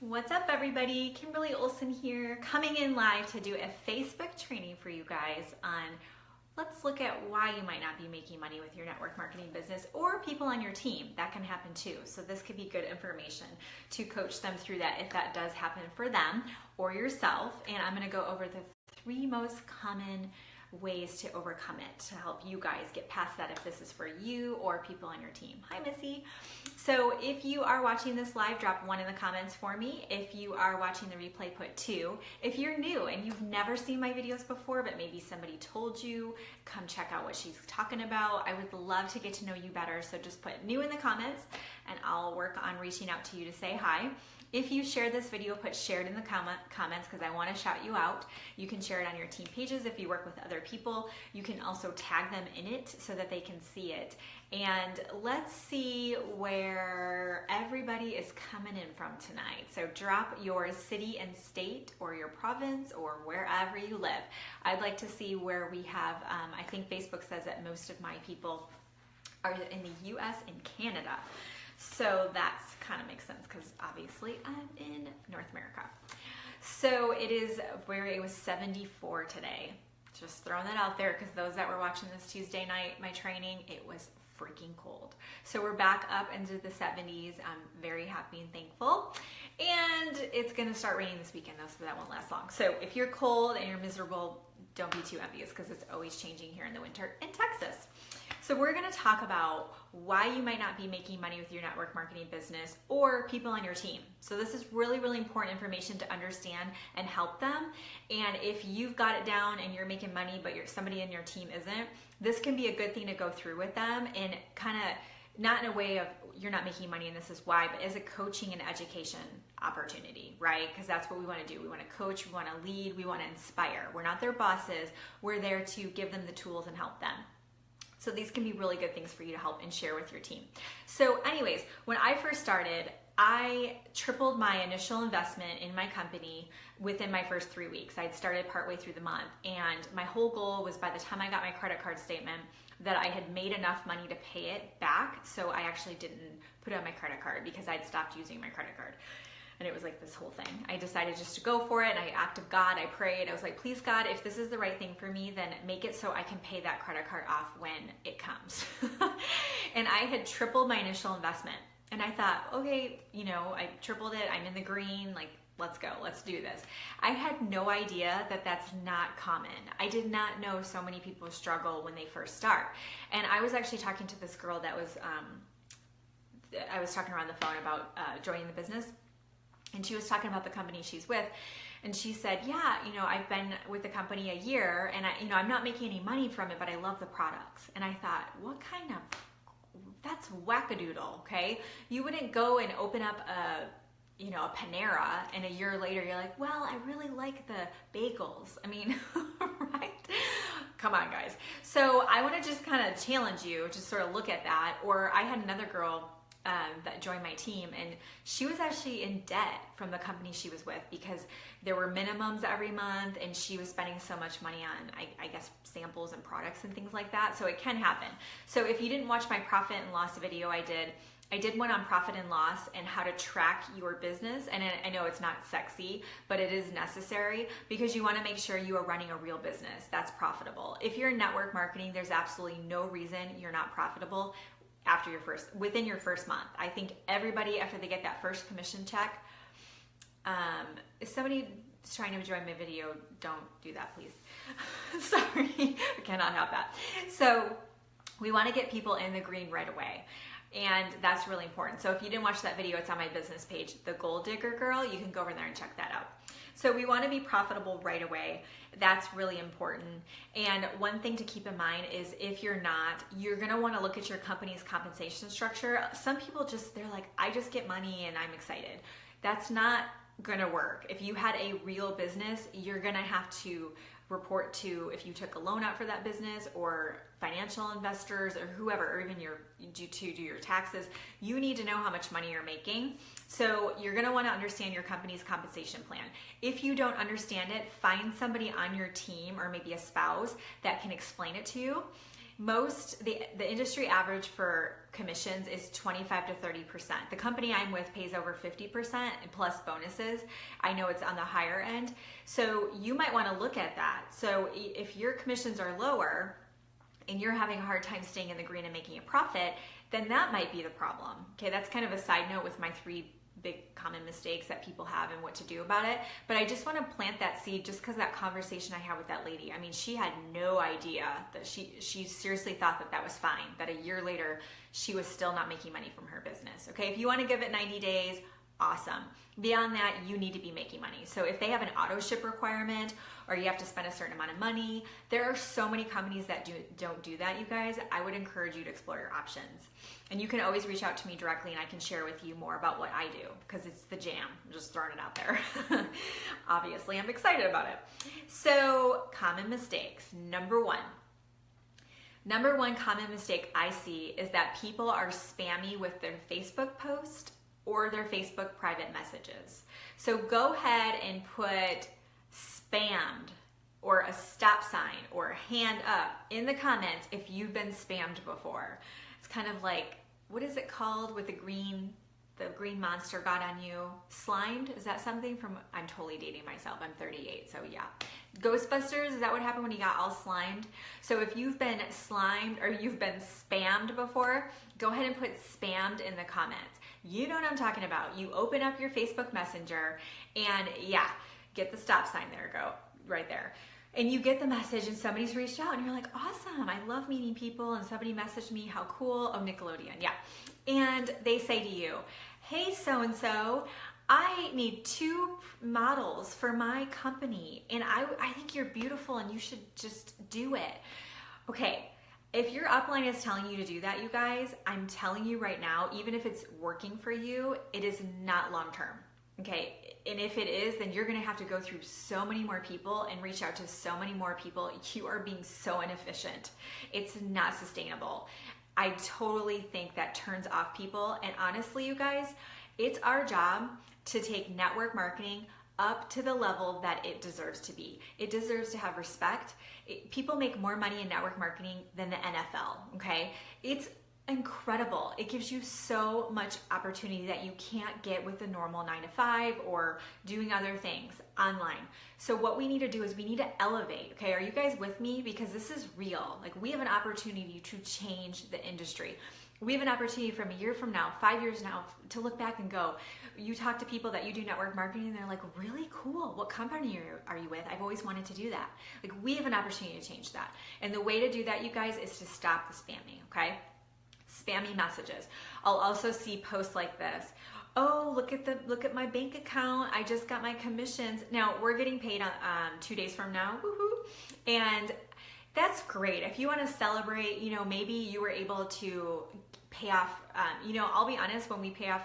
What's up, everybody? Kimberly Olson here, coming in live to do a Facebook training for you guys on let's look at why you might not be making money with your network marketing business or people on your team. That can happen too. So this could be good information to coach them through that if that does happen for them or yourself. And I'm going to go over the 3 most common ways to overcome it to help you guys get past that if this is for you or people on your team. Hi, Missy. So if you are watching this live, drop 1 in the comments for me. If you are watching the replay, put 2. If you're new and you've never seen my videos before, but maybe somebody told you, come check out what she's talking about. I would love to get to know you better. So just put new in the comments and I'll work on reaching out to you to say hi. If you share this video, put shared in the comments because I want to shout you out. You can share it on your team pages if you work with other people. You can also tag them in it so that they can see it. And let's see where everybody is coming in from tonight. So drop your city and state or your province or wherever you live. I'd like to see where we have, I think Facebook says that most of my people are in the US and Canada. So that's kind of makes sense because obviously I'm in North America. So it was 74 today. Just throwing that out there because those that were watching this Tuesday night, my training, it was freaking cold. So we're back up into the 70s. I'm very happy and thankful. And it's going to start raining this weekend though, so that won't last long. So if you're cold and you're miserable, don't be too envious because it's always changing here in the winter in Texas. So we're going to talk about why you might not be making money with your network marketing business or people on your team. So this is really, really important information to understand and help them. And if you've got it down and you're making money, but somebody in your team isn't, this can be a good thing to go through with them and kind of not in a way of you're not making money and this is why, but as a coaching and education opportunity, right? Because that's what we want to do. We want to coach, we want to lead, we want to inspire. We're not their bosses. We're there to give them the tools and help them. So these can be really good things for you to help and share with your team. So anyways, when I first started, I tripled my initial investment in my company within my first 3 weeks. I'd started partway through the month, and my whole goal was by the time I got my credit card statement that I had made enough money to pay it back, so I actually didn't put it on my credit card because I'd stopped using my credit card. And it was like this whole thing. I decided just to go for it, and I acted God, I prayed. I was like, please God, if this is the right thing for me, then make it so I can pay that credit card off when it comes. And I had tripled my initial investment. And I thought, okay, I tripled it, I'm in the green, like, let's go, let's do this. I had no idea that that's not common. I did not know so many people struggle when they first start. And I was actually talking to this girl that was, I was talking to her on the phone about joining the business. And she was talking about the company she's with, and she said, yeah, I've been with the company a year, and I'm not making any money from it, but I love the products. And I thought, what kind of, that's wackadoodle, okay? You wouldn't go and open up a Panera, and a year later you're like, well, I really like the bagels. I mean, right? Come on, guys. So I want to just kind of challenge you to sort of look at that. Or I had another girl that joined my team, and she was actually in debt from the company she was with because there were minimums every month, and she was spending so much money on, I guess, samples and products and things like that. So it can happen. So if you didn't watch my profit and loss video I did one on profit and loss and how to track your business. And I know it's not sexy, but it is necessary because you want to make sure you are running a real business that's profitable. If you're in network marketing, there's absolutely no reason you're not profitable within your first month. I think everybody, after they get that first commission check, if somebody is trying to join my video, don't do that, please. Sorry, we cannot have that. So we want to get people in the green right away. And that's really important. So if you didn't watch that video, it's on my business page, The Goal Digger Girl. You can go over there and check that out. So we want to be profitable right away. That's really important. And one thing to keep in mind is if you're not, you're going to want to look at your company's compensation structure. Some people they're like, I just get money and I'm excited. That's not going to work. If you had a real business, you're going to have to report to if you took a loan out for that business or financial investors or whoever, or even to do your taxes. You need to know how much money you're making. So you're going to want to understand your company's compensation plan. If you don't understand it, find somebody on your team or maybe a spouse that can explain it to you. The industry average for commissions is 25 to 30%. The company I'm with pays over 50% plus bonuses. I know it's on the higher end. So you might want to look at that. So if your commissions are lower and you're having a hard time staying in the green and making a profit, then that might be the problem. Okay, that's kind of a side note with my 3 big common mistakes that people have and what to do about it. But I just want to plant that seed just because that conversation I had with that lady, I mean, she had no idea that she seriously thought that that was fine, that a year later she was still not making money from her business. Okay, if you want to give it 90 days, awesome. Beyond that, you need to be making money. So if they have an auto ship requirement or you have to spend a certain amount of money, there are so many companies that don't do that, you guys. I would encourage you to explore your options. And you can always reach out to me directly and I can share with you more about what I do because it's the jam. I'm just throwing it out there. Obviously, I'm excited about it. So common mistakes. Number one common mistake I see is that people are spammy with their Facebook post or their Facebook private messages. So go ahead and put spammed or a stop sign or a hand up in the comments if you've been spammed before. It's kind of like, what is it called with the green monster got on you? Slimed? Is that something from, I'm totally dating myself. I'm 38, so yeah. Ghostbusters, is that what happened when he got all slimed? So if you've been slimed or you've been spammed before, go ahead and put spammed in the comments. You know what I'm talking about. You open up your Facebook Messenger and yeah, get the stop sign there, go right there. And you get the message and somebody's reached out and you're like, awesome, I love meeting people and somebody messaged me, how cool. Oh, Nickelodeon, yeah. And they say to you, hey, so-and-so, I need 2 models for my company and I think you're beautiful and you should just do it. Okay, if your upline is telling you to do that, you guys, I'm telling you right now, even if it's working for you, it is not long-term, okay? And if it is, then you're gonna have to go through so many more people and reach out to so many more people. You are being so inefficient. It's not sustainable. I totally think that turns off people. And honestly, you guys, it's our job to take network marketing up to the level that it deserves to be. It deserves to have respect. People make more money in network marketing than the NFL, okay? It's incredible. It gives you so much opportunity that you can't get with the normal 9-to-5 or doing other things online. So what we need to do is we need to elevate, okay? Are you guys with me? Because this is real. Like, we have an opportunity to change the industry. We have an opportunity from a year from now, 5 years now, to look back and go, you talk to people that you do network marketing and they're like, really cool. What company are you with? I've always wanted to do that. Like, we have an opportunity to change that. And the way to do that, you guys, is to stop the spamming, okay? Spammy messages. I'll also see posts like this. Oh, look at my bank account. I just got my commissions. Now we're getting paid on 2 days from now. Woohoo! And that's great. If you want to celebrate, you know, maybe you were able to pay off. You know, I'll be honest. When we pay off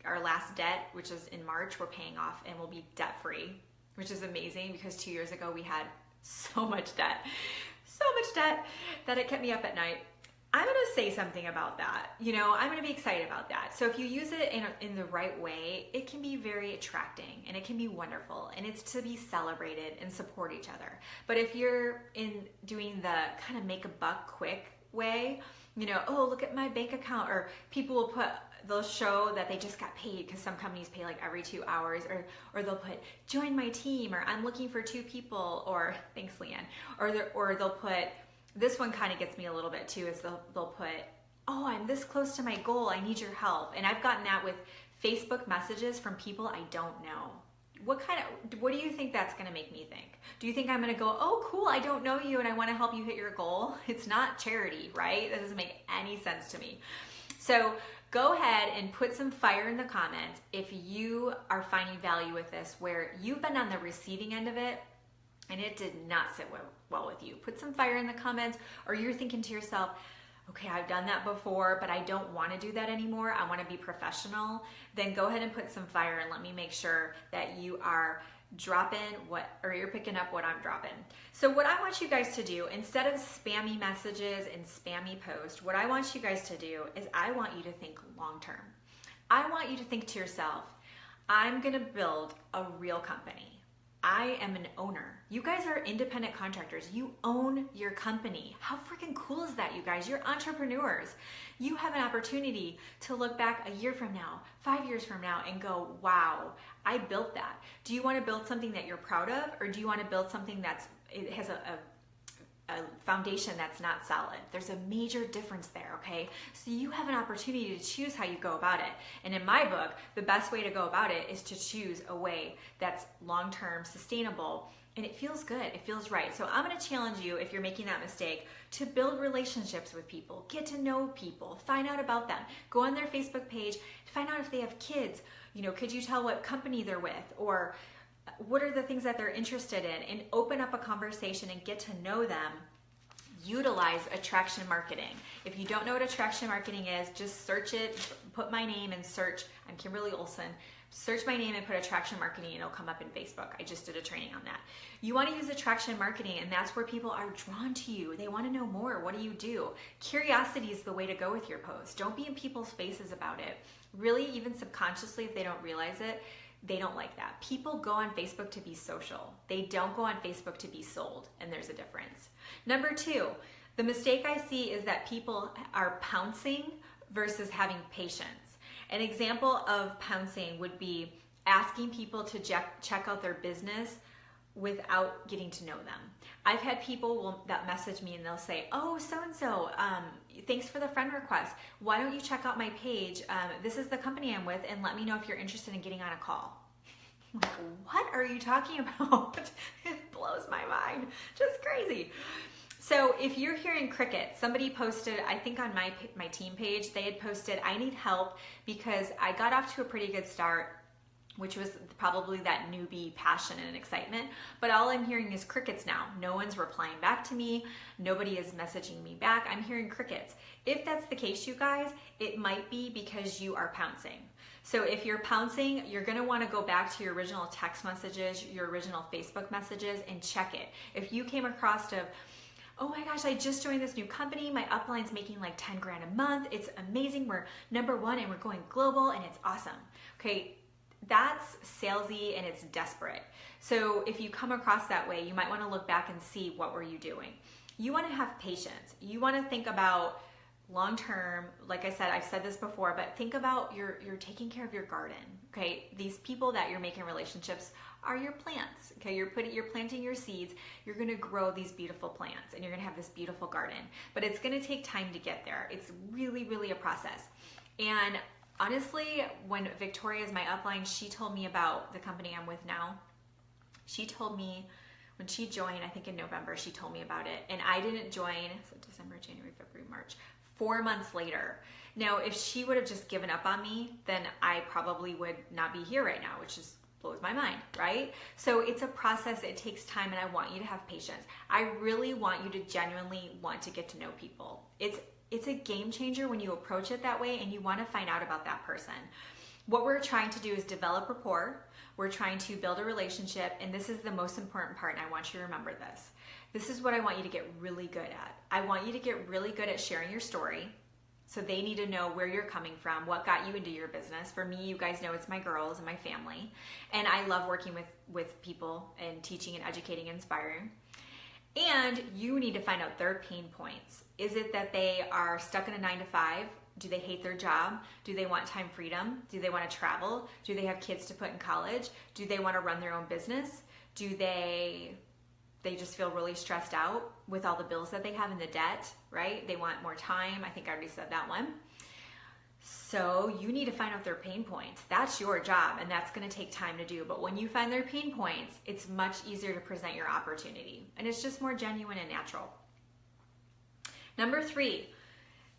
our last debt, which is in March, we're paying off and we'll be debt free, which is amazing because 2 years ago we had so much debt that it kept me up at night. I'm going to say something about that. You know, I'm going to be excited about that. So if you use it in the right way, it can be very attracting and it can be wonderful and it's to be celebrated and support each other. But if you're doing the kind of make a buck quick way, you know, oh, look at my bank account, or people will they'll show that they just got paid because some companies pay like every 2 hours, or they'll put join my team, or I'm looking for 2 people, or thanks, Leanne, or they'll put, this one kind of gets me a little bit too, is they'll put, oh, I'm this close to my goal, I need your help. And I've gotten that with Facebook messages from people I don't know. What do you think that's gonna make me think? Do you think I'm gonna go, oh cool, I don't know you and I wanna help you hit your goal? It's not charity, right? That doesn't make any sense to me. So go ahead and put some fire in the comments if you are finding value with this, where you've been on the receiving end of it and it did not sit well with you. Put some fire in the comments, or you're thinking to yourself, okay, I've done that before, but I don't want to do that anymore. I want to be professional. Then go ahead and put some fire and let me make sure that you are dropping you're picking up what I'm dropping. So what I want you guys to do, instead of spammy messages and spammy posts, what I want you guys to do is I want you to think long-term. I want you to think to yourself, I'm going to build a real company. I am an owner. You guys are independent contractors. You own your company. How freaking cool is that, you guys? You're entrepreneurs. You have an opportunity to look back a year from now, 5 years from now, and go, wow, I built that. Do you want to build something that you're proud of, or do you want to build something it has a foundation that's not solid? There's a major difference there, okay? So you have an opportunity to choose how you go about it. And in my book, the best way to go about it is to choose a way that's long-term, sustainable, and it feels good, it feels right. So I'm gonna challenge you, if you're making that mistake, to build relationships with people, get to know people, find out about them, go on their Facebook page, find out if they have kids, could you tell what company they're with, or what are the things that they're interested in, and open up a conversation and get to know them. Utilize attraction marketing. If you don't know what attraction marketing is, just search it, put my name and search, I'm Kimberly Olson, search my name and put attraction marketing and it'll come up in Facebook. I just did a training on that. You want to use attraction marketing, and that's where people are drawn to you. They want to know more. What do you do? Curiosity is the way to go with your post. Don't be in people's faces about it. Really, even subconsciously, if they don't realize it, they don't like that. People go on Facebook to be social. They don't go on Facebook to be sold, and there's a difference. Number 2, the mistake I see is that people are pouncing versus having patience. An example of pouncing would be asking people to check out their business without getting to know them. I've had people that message me and they'll say, oh, so-and-so, thanks for the friend request. Why don't you check out my page? This is the company I'm with, and let me know if you're interested in getting on a call. I'm like, what are you talking about? It blows my mind. Just crazy. So if you're hearing crickets, somebody posted, I think on my team page, they had posted, I need help because I got off to a pretty good start, which was probably that newbie passion and excitement. But all I'm hearing is crickets now. No one's replying back to me. Nobody is messaging me back. I'm hearing crickets. If that's the case, you guys, it might be because you are pouncing. So if you're pouncing, you're gonna wanna go back to your original text messages, your original Facebook messages, and check it. If you came across oh my gosh, I just joined this new company. My upline's making like 10 grand a month. It's amazing. We're #1 and we're going global and it's awesome. Okay, that's salesy and it's desperate. So if you come across that way, you might want to look back and see, what were you doing? You want to have patience. You want to think about long-term, like I said, I've said this before, but think about you're taking care of your garden. Okay, these people that you're making relationships are your plants. Okay, you're planting your seeds. You're going to grow these beautiful plants and you're going to have this beautiful garden, but it's going to take time to get there. It's really, really a process. And honestly, when Victoria is my upline, she told me about the company I'm with now. She told me when she joined, I think in November, she told me about it. And I didn't join, so December, January, February, March, 4 months later. Now, if she would have just given up on me, then I probably would not be here right now, which just blows my mind, right? So it's a process, it takes time, and I want you to have patience. I really want you to genuinely want to get to know people. It's a game changer when you approach it that way and you want to find out about that person. What we're trying to do is develop rapport. We're trying to build a relationship, and this is the most important part, and I want you to remember this. This is what I want you to get really good at. I want you to get really good at sharing your story. So they need to know where you're coming from, what got you into your business. For me, you guys know it's my girls and my family. And I love working with people and teaching and educating and inspiring. And you need to find out their pain points. Is it that they are stuck in a 9-to-5? Do they hate their job? Do they want time freedom? Do they want to travel? Do they have kids to put in college? Do they want to run their own business? Do they just feel really stressed out with all the bills that they have and the debt, right? They want more time. I think I already said that one. So you need to find out their pain points. That's your job, and that's going to take time to do. But when you find their pain points, it's much easier to present your opportunity, and it's just more genuine and natural. Number 3,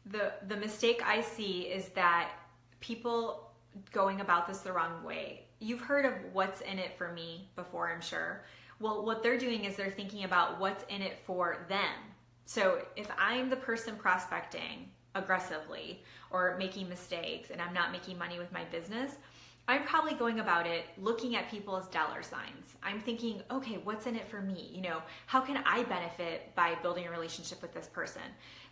the mistake I see is that people going about this the wrong way. You've heard of what's in it for me before, I'm sure. Well, what they're doing is they're thinking about what's in it for them. So if I'm the person prospecting aggressively or making mistakes and I'm not making money with my business, I'm probably going about it looking at people as dollar signs. I'm thinking, okay, what's in it for me? How can I benefit by building a relationship with this person?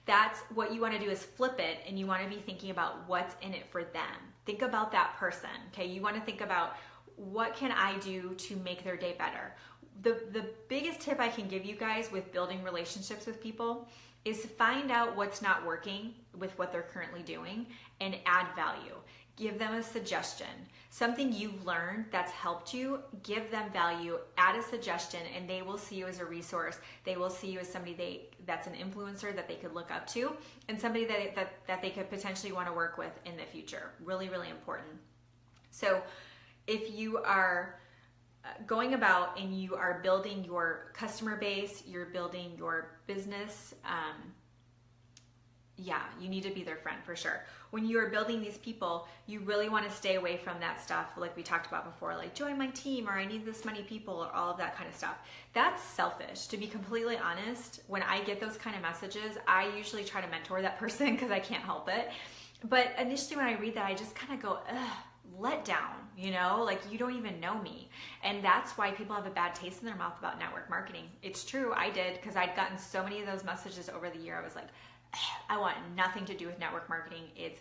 That's what you want to do, is flip it, and you want to be thinking about what's in it for them. Think about that person, okay? You want to think about what can I do to make their day better? The biggest tip I can give you guys with building relationships with people is find out what's not working with what they're currently doing and add value. Give them a suggestion. Something you've learned that's helped you, give them value, add a suggestion, and they will see you as a resource. They will see you as somebody that's an influencer that they could look up to, and somebody that they could potentially want to work with in the future. Really, really important. So if you are going about and you are building your customer base, you're building your business, you need to be their friend for sure. When you are building these people, you really want to stay away from that stuff like we talked about before, like join my team, or I need this many people, or all of that kind of stuff. That's selfish. To be completely honest, when I get those kind of messages, I usually try to mentor that person because I can't help it. But initially when I read that, I just kind of go, ugh, let down, like you don't even know me. And that's why people have a bad taste in their mouth about network marketing. It's true, I did, because I'd gotten so many of those messages over the year. I was like, I want nothing to do with network marketing. It's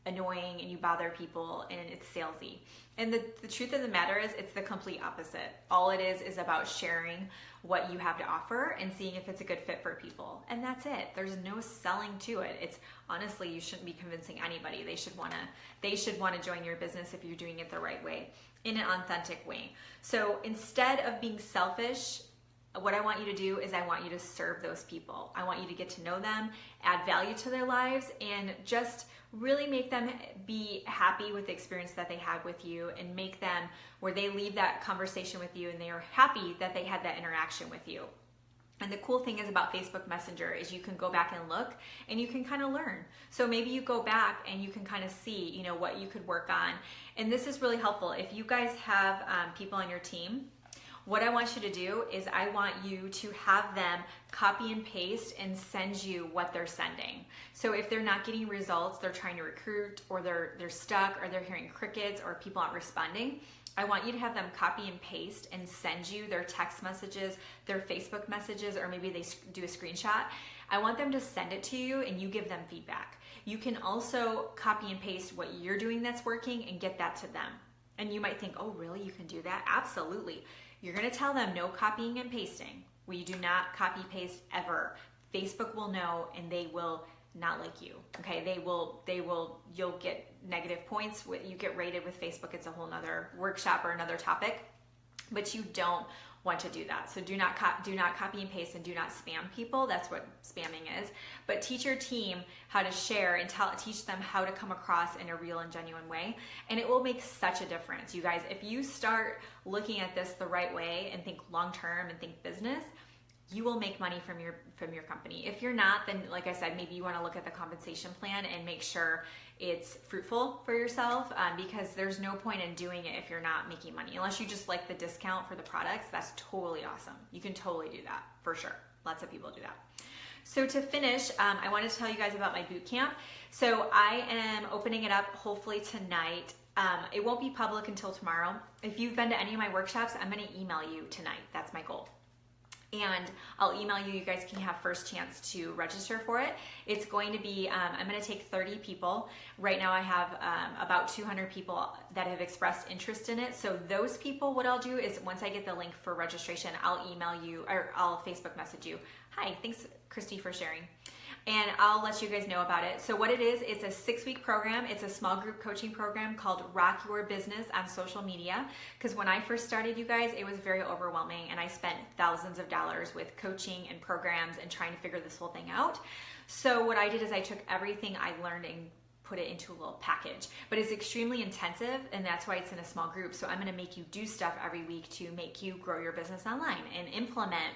annoying and you bother people and it's salesy. And the truth of the matter is it's the complete opposite. All it is about sharing what you have to offer and seeing if it's a good fit for people. And that's it. There's no selling to it. It's honestly, you shouldn't be convincing anybody. They should want to join your business if you're doing it the right way, in an authentic way. So instead of being selfish, what I want you to do is I want you to serve those people. I want you to get to know them, add value to their lives, and just really make them be happy with the experience that they had with you, and make them where they leave that conversation with you and they are happy that they had that interaction with you. And the cool thing is about Facebook Messenger is you can go back and look and you can kind of learn. So maybe you go back and you can kind of see, what you could work on. And this is really helpful. If you guys have people on your team, what I want you to do is I want you to have them copy and paste and send you what they're sending. So if they're not getting results, they're trying to recruit, or they're stuck, or they're hearing crickets, or people aren't responding, I want you to have them copy and paste and send you their text messages, their Facebook messages, or maybe they do a screenshot. I want them to send it to you and you give them feedback. You can also copy and paste what you're doing that's working and get that to them. And you might think, oh, really? You can do that? Absolutely. You're going to tell them no copying and pasting. We do not copy paste ever. Facebook will know and they will not like you. Okay, you'll get negative points. You get rated with Facebook. It's a whole nother workshop or another topic, but you don't want to do that. So do not copy and paste, and do not spam people. That's what spamming is. But teach your team how to share and teach them how to come across in a real and genuine way. And it will make such a difference. You guys, if you start looking at this the right way and think long-term and think business, you will make money from your company. If you're not, then like I said, maybe you want to look at the compensation plan and make sure it's fruitful for yourself, because there's no point in doing it if you're not making money. Unless you just like the discount for the products, that's totally awesome. You can totally do that for sure. Lots of people do that. So to finish, I want to tell you guys about my boot camp. So I am opening it up hopefully tonight. It won't be public until tomorrow. If you've been to any of my workshops, I'm going to email you tonight. That's my goal. And I'll email you. You guys can have first chance to register for it. It's going to be, I'm going to take 30 people. Right now I have about 200 people that have expressed interest in it. So those people, what I'll do is once I get the link for registration, I'll email you, or I'll Facebook message you. Hi, thanks Christy for sharing. And I'll let you guys know about it. So what it is, it's a 6-week program. It's a small group coaching program called Rock Your Business on social media. Because when I first started, you guys, it was very overwhelming, and I spent thousands of dollars with coaching and programs and trying to figure this whole thing out. So what I did is I took everything I learned and put it into a little package. But it's extremely intensive, and that's why it's in a small group. So I'm going to make you do stuff every week to make you grow your business online and implement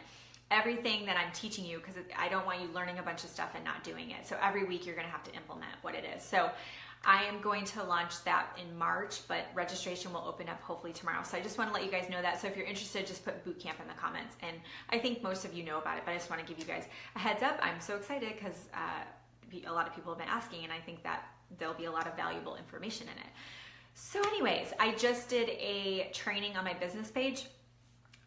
everything that I'm teaching you, because I don't want you learning a bunch of stuff and not doing it. So every week you're going to have to implement what it is. So I am going to launch that in March, but registration will open up hopefully tomorrow. So I just want to let you guys know that. So if you're interested, just put Bootcamp in the comments. And I think most of you know about it, but I just want to give you guys a heads up. I'm so excited because a lot of people have been asking, and I think that there'll be a lot of valuable information in it. So anyways, I just did a training on my business page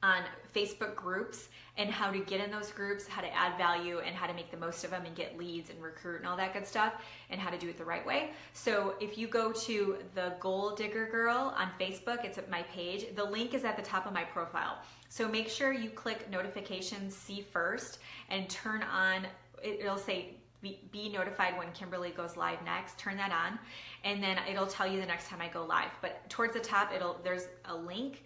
on Facebook groups and how to get in those groups, how to add value and how to make the most of them and get leads and recruit and all that good stuff and how to do it the right way. So if you go to the Goal Digger Girl on Facebook, it's at my page. The link is at the top of my profile. So make sure you click notifications, see first, and turn on, it'll say be notified when Kimberly goes live next. Turn that on, and then it'll tell you the next time I go live. But towards the top, there's a link.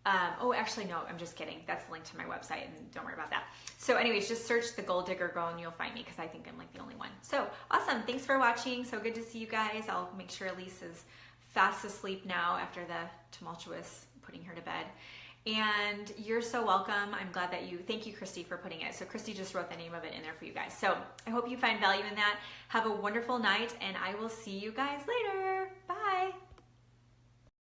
Oh, actually, no, I'm just kidding. That's the link to my website, and don't worry about that. So anyways, just search the Goal Digger Girl and you'll find me, because I think I'm like the only one. So awesome. Thanks for watching. So good to see you guys. I'll make sure Elise is fast asleep now after the tumultuous putting her to bed. And you're so welcome. I'm glad that thank you, Christy, for putting it. So Christy just wrote the name of it in there for you guys. So I hope you find value in that. Have a wonderful night, and I will see you guys later.